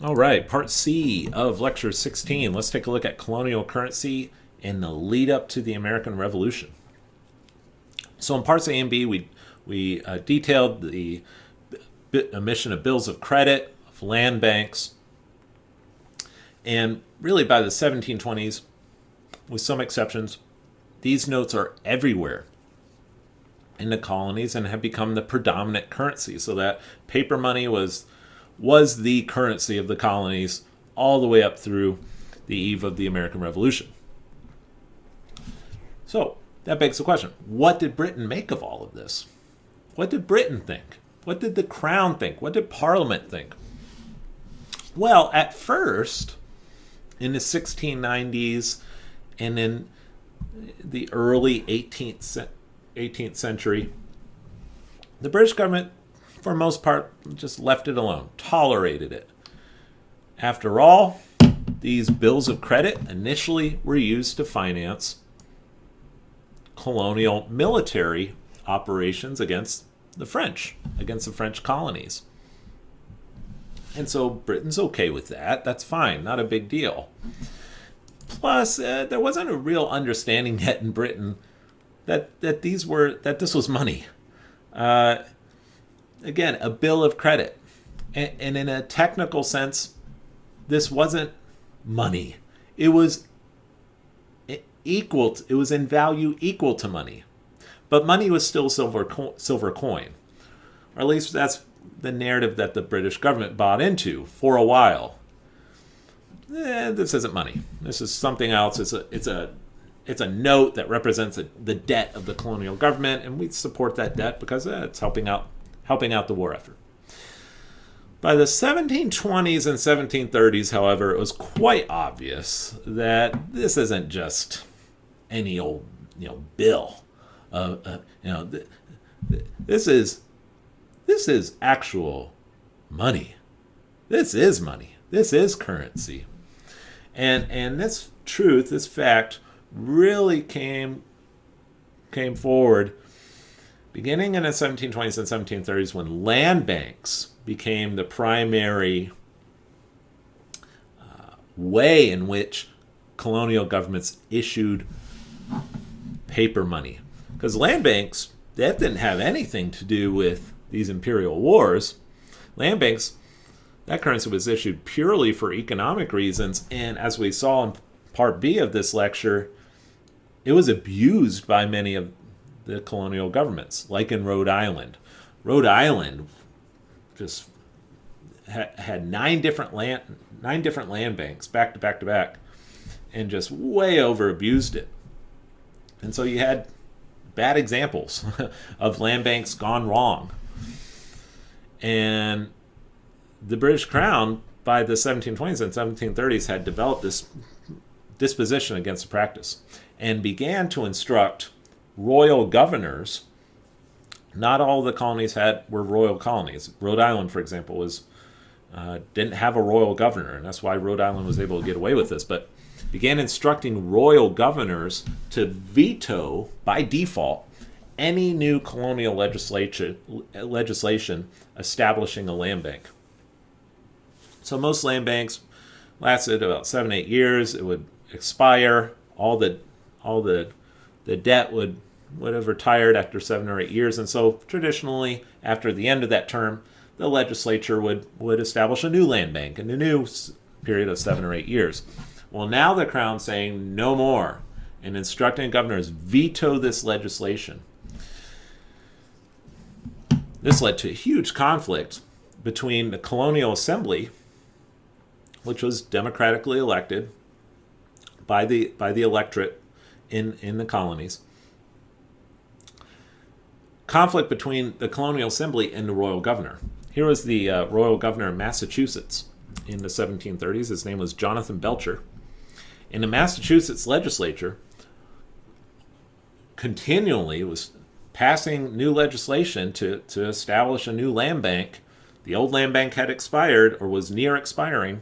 All right, part C of lecture 16. Let's take a look at colonial currency and the lead up to the American Revolution. So in parts A and B, we detailed the emission of bills of credit, of land banks, and really by the 1720s, with some exceptions, these notes are everywhere in the colonies and have become the predominant currency, so that paper money was the currency of the colonies all the way up through the eve of the American Revolution. So that begs the question, what did Britain make of all of this? What did Britain think? What did the Crown think? What did Parliament think? Well, at first, in the 1690s and in the early 18th century, the British government, for the most part, just left it alone, tolerated it. After all, these bills of credit initially were used to finance colonial military operations against the French colonies. And so Britain's okay with that. That's fine, not a big deal. Plus, there wasn't a real understanding yet in Britain that this was money. Again, a bill of credit. And in a technical sense, this wasn't money. It was in value equal to money. But money was still silver coin. Or at least that's the narrative that the British government bought into for a while. This isn't money. This is something else. It's a note that represents the debt of the colonial government, and we support that debt because it's helping out the war effort. By the 1720s and 1730s, however, it was quite obvious that this isn't just any old bill. This is actual money. This is money. This is currency. And this truth, this fact, really came forward beginning in the 1720s and 1730s when land banks became the primary way in which colonial governments issued paper money. Because land banks, that didn't have anything to do with these imperial wars. Land banks, that currency was issued purely for economic reasons, and as we saw in part B of this lecture, it was abused by many of the colonial governments, like in Rhode Island. Rhode Island just had nine different land banks back to back to back, and just way over abused it. And so you had bad examples of land banks gone wrong. And the British Crown, by the 1720s and 1730s, had developed this disposition against the practice and began to instruct royal governors. Not all the colonies were royal colonies. Rhode Island, for example, didn't have a royal governor, and that's why Rhode Island was able to get away with this, but began instructing royal governors to veto, by default, any new colonial legislation establishing a land bank. So most land banks lasted about 7-8 years. It would expire. All the debt would have retired after 7 or 8 years. And so traditionally, after the end of that term, the legislature would establish a new land bank in a new period of 7 or 8 years. Well, now the Crown's saying no more and instructing governors veto this legislation. This led to a huge conflict between the colonial assembly, which was democratically elected by the electorate in the colonies. Conflict between the colonial assembly and the royal governor. Here was the royal governor of Massachusetts in the 1730s. His name was Jonathan Belcher. And the Massachusetts legislature continually was passing new legislation to establish a new land bank. The old land bank had expired or was near expiring,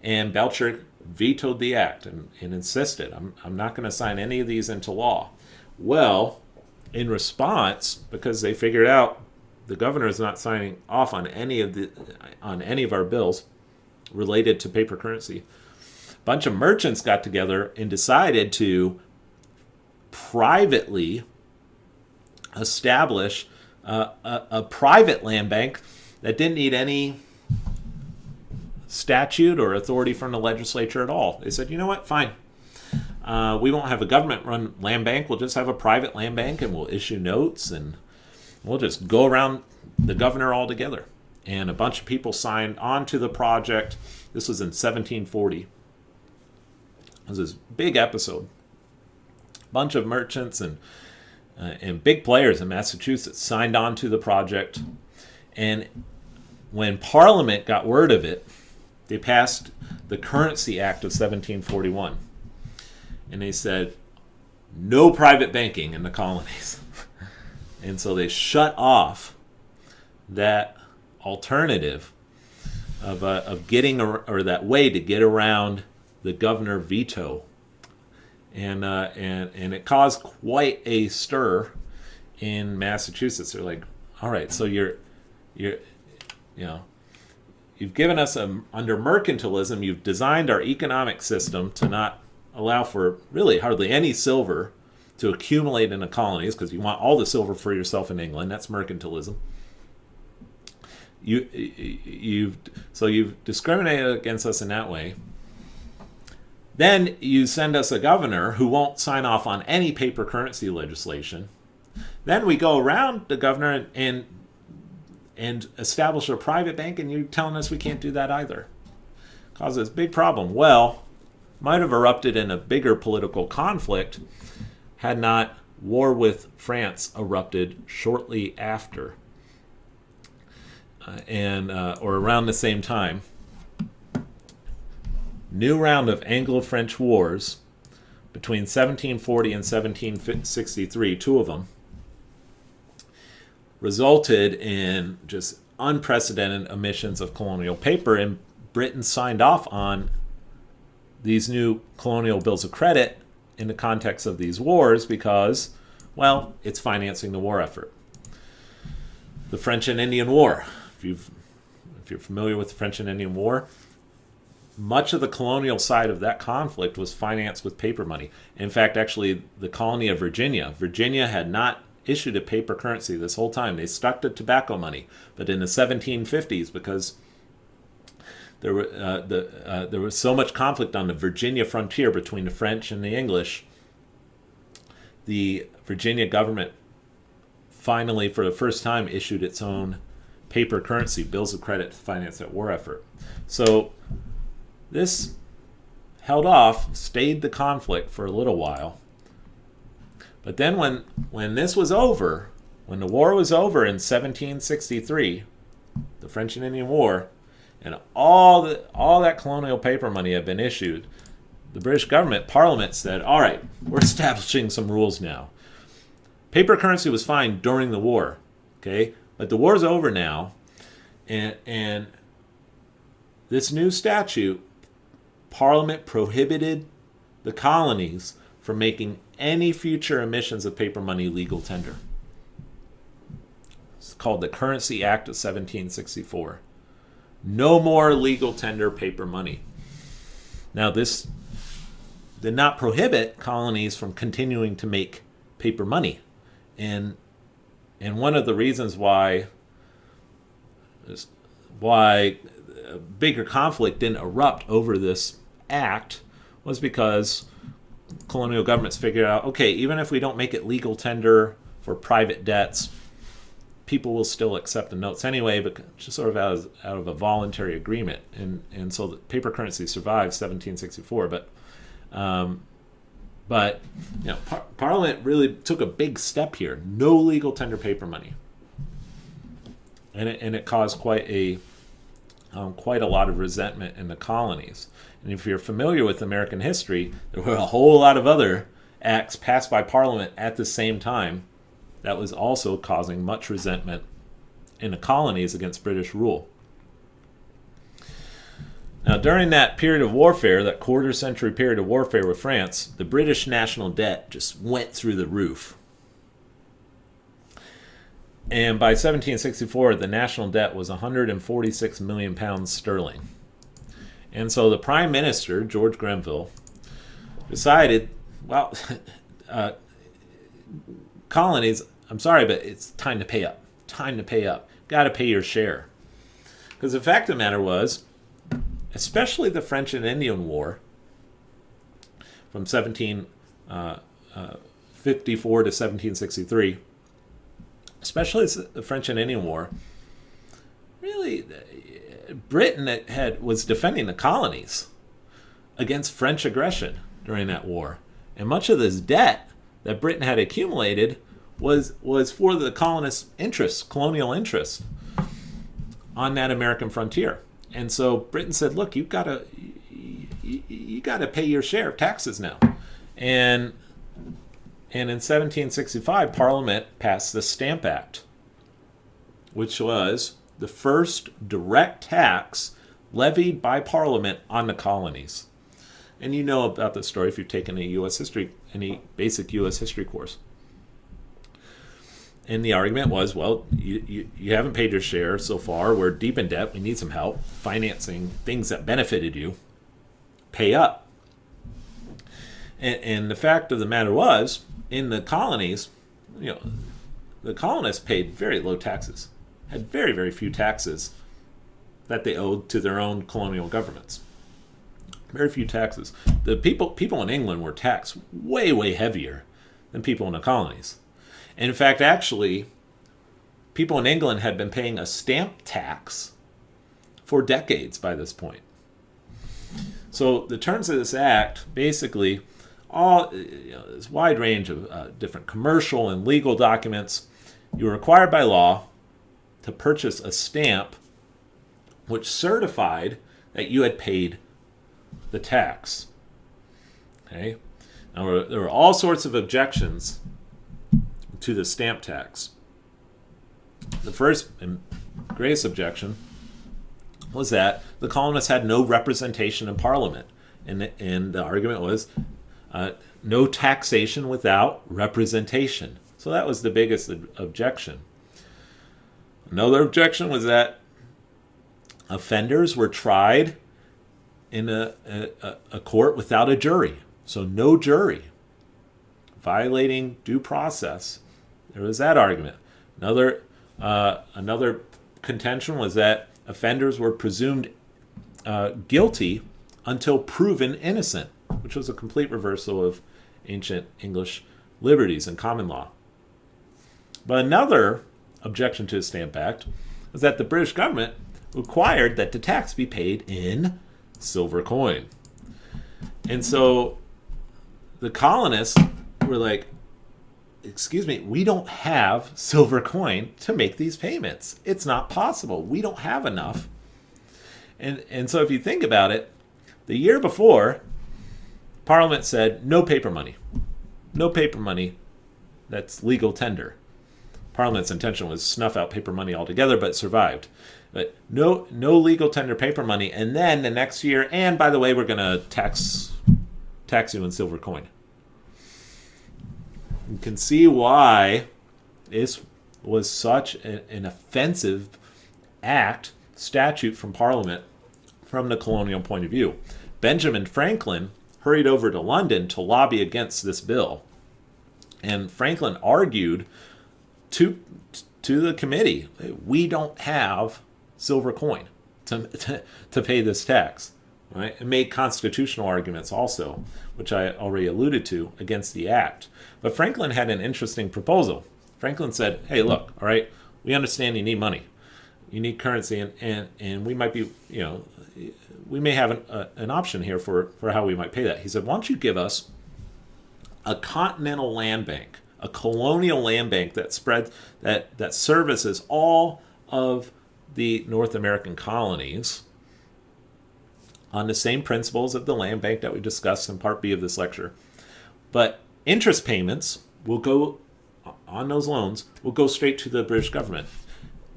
and Belcher vetoed the act and insisted, I'm not going to sign any of these into law. Well, in response, because they figured out the governor is not signing off on any of our bills, related to paper currency. A bunch of merchants got together and decided to privately establish a private land bank that didn't need any statute or authority from the legislature at all. They said, you know what, fine. We won't have a government-run land bank. We'll just have a private land bank, and we'll issue notes, and we'll just go around the governor altogether. And a bunch of people signed on to the project. This was in 1740. It was this big episode. A bunch of merchants and big players in Massachusetts signed on to the project. And when Parliament got word of it, they passed the Currency Act of 1741. And they said, no private banking in the colonies. And so they shut off that alternative of getting, or that way to get around the governor veto. And it caused quite a stir in Massachusetts. They're like, all right, so you've given us under mercantilism, you've designed our economic system to not allow for really hardly any silver to accumulate in the colonies, because you want all the silver for yourself in England. That's mercantilism. You've discriminated against us in that way. Then you send us a governor who won't sign off on any paper currency legislation. Then we go around the governor and establish a private bank, and you're telling us we can't do that either. Causes a big problem. Well, might have erupted in a bigger political conflict had not war with France erupted shortly after, or around the same time. New round of Anglo-French wars between 1740 and 1763, two of them, resulted in just unprecedented emissions of colonial paper, and Britain signed off on these new colonial bills of credit in the context of these wars because, well, it's financing the war effort. The French and Indian War. If you're familiar with the French and Indian War, much of the colonial side of that conflict was financed with paper money. In fact, actually, the colony of Virginia had not issued a paper currency this whole time. They stuck to tobacco money. But in the 1750s, because there was so much conflict on the Virginia frontier between the French and the English, the Virginia government finally, for the first time, issued its own paper currency, bills of credit, to finance that war effort. So this held off, stayed the conflict for a little while. But then when this was over, when the war was over in 1763, the French and Indian War, and all that colonial paper money had been issued, the British government, Parliament, said, all right, we're establishing some rules now. Paper currency was fine during the war, okay? But the war's over now, and this new statute, Parliament prohibited the colonies from making any future emissions of paper money legal tender. It's called the Currency Act of 1764. No more legal tender paper money. Now, this did not prohibit colonies from continuing to make paper money. And one of the reasons why a bigger conflict didn't erupt over this act was because colonial governments figured out, okay, even if we don't make it legal tender for private debts, people will still accept the notes anyway, but just sort of out of a voluntary agreement. And so the paper currency survived 1764. But Parliament really took a big step here. No legal tender paper money. And it caused quite a lot of resentment in the colonies. And if you're familiar with American history, there were a whole lot of other acts passed by Parliament at the same time that was also causing much resentment in the colonies against British rule. Now, during that period of warfare, that quarter-century period of warfare with France, the British national debt just went through the roof. And by 1764, the national debt was 146 million pounds sterling. And so the Prime Minister, George Grenville, decided, well, colonies, I'm sorry, but it's time to pay up. Time to pay up. Got to pay your share. Because the fact of the matter was, especially the French and Indian War from 1754 to 1763, especially the French and Indian War, really, Britain was defending the colonies against French aggression during that war. And much of this debt that Britain had accumulated was for the colonists' interests, colonial interests, on that American frontier. And so Britain said, look, you got to pay your share of taxes now. And in 1765, Parliament passed the Stamp Act, which was the first direct tax levied by Parliament on the colonies. And you know about the story if you've taken any basic U.S. history course. And the argument was, well, you haven't paid your share so far. We're deep in debt. We need some help financing things that benefited you. Pay up. And the fact of the matter was, in the colonies, the colonists paid very low taxes, had very, very few taxes that they owed to their own colonial governments. Very few taxes. The people in England were taxed way, way heavier than people in the colonies. And in fact, actually, people in England had been paying a stamp tax for decades by this point. So the terms of this act, basically, this wide range of different commercial and legal documents, you were required by law to purchase a stamp which certified that you had paid the tax. Okay? Now, there were all sorts of objections to the stamp tax. The first and greatest objection was that the colonists had no representation in Parliament. And the argument was no taxation without representation. So that was the biggest objection. Another objection was that offenders were tried in a court without a jury. So no jury. Violating due process. There was that argument. Another contention was that offenders were presumed guilty until proven innocent, which was a complete reversal of ancient English liberties and common law. But another objection to the Stamp Act was that the British government required that the tax be paid in silver coin. And so the colonists were like, excuse me, we don't have silver coin to make these payments. It's not possible. We don't have enough. And so if you think about it, the year before, Parliament said no paper money. No paper money that's legal tender. Parliament's intention was snuff out paper money altogether, but it survived. But no legal tender paper money. And then the next year, and by the way, we're going to tax you in silver coin. You can see why this was such an offensive statute from Parliament from the colonial point of view. Benjamin Franklin hurried over to London to lobby against this bill. And Franklin argued to the committee, we don't have silver coin to pay this tax. Right? And made constitutional arguments also, which I already alluded to, against the act. But Franklin had an interesting proposal. Franklin said, hey, look, all right, we understand you need money. You need currency, and we might be, we may have an option here for how we might pay that. He said, why don't you give us a continental land bank, a colonial land bank that services all of the North American colonies on the same principles of the land bank that we discussed in part B of this lecture. But interest payments will go on those loans will go straight to the British government.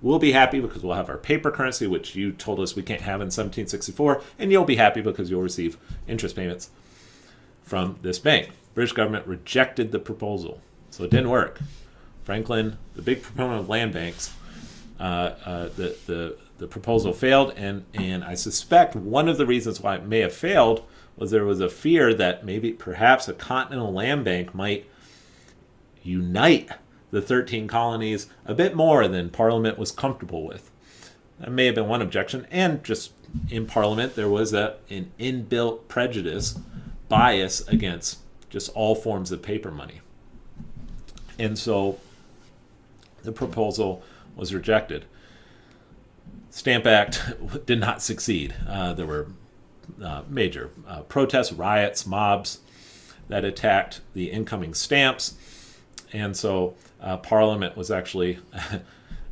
We'll be happy because we'll have our paper currency, which you told us we can't have in 1764, and you'll be happy because you'll receive interest payments from this bank. British government rejected the proposal, so it didn't work. Franklin, the big proponent of land banks, the the proposal failed, and I suspect one of the reasons why it may have failed was there was a fear that maybe perhaps a continental land bank might unite the 13 colonies a bit more than Parliament was comfortable with. That may have been one objection, and just in Parliament there was an inbuilt prejudice, bias against just all forms of paper money. And so the proposal was rejected. Stamp Act did not succeed. There were major protests, riots, mobs that attacked the incoming stamps. And so Parliament was actually,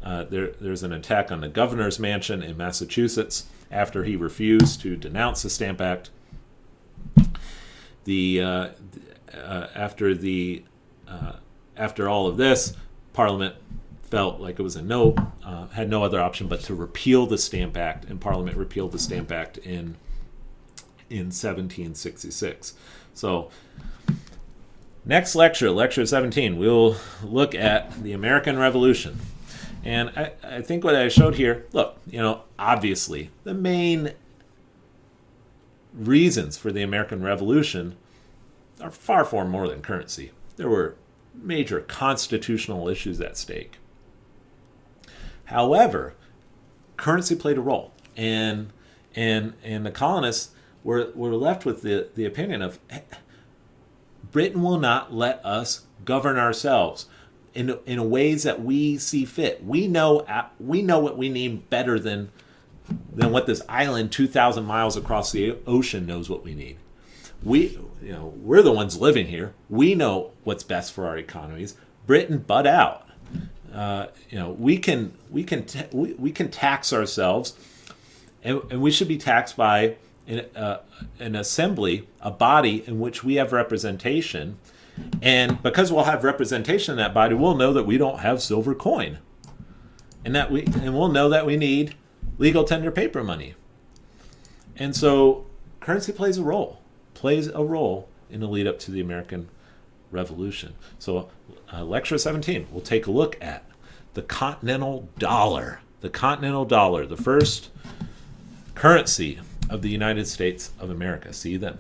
there's an attack on the governor's mansion in Massachusetts after he refused to denounce the Stamp Act. After all of this, Parliament felt like it was had no other option but to repeal the Stamp Act, and Parliament repealed the Stamp Act in 1766. So, next lecture 17, we'll look at the American Revolution. And I think what I showed here, look, obviously, the main reasons for the American Revolution are far more than currency. There were major constitutional issues at stake. However, currency played a role, and the colonists were left with the opinion of, Britain will not let us govern ourselves in ways that we see fit. We know what we need better than what this island 2,000 miles across the ocean knows what we need. We're the ones living here. We know what's best for our economies. Britain, butt out. We can tax ourselves, and we should be taxed by an assembly, a body in which we have representation. And because we'll have representation in that body, we'll know that we don't have silver coin, and we'll know that we need legal tender paper money. And so currency plays a role in the lead up to the American Revolution. So lecture 17, we'll take a look at the Continental Dollar. The Continental Dollar, the first currency of the United States of America. See you then.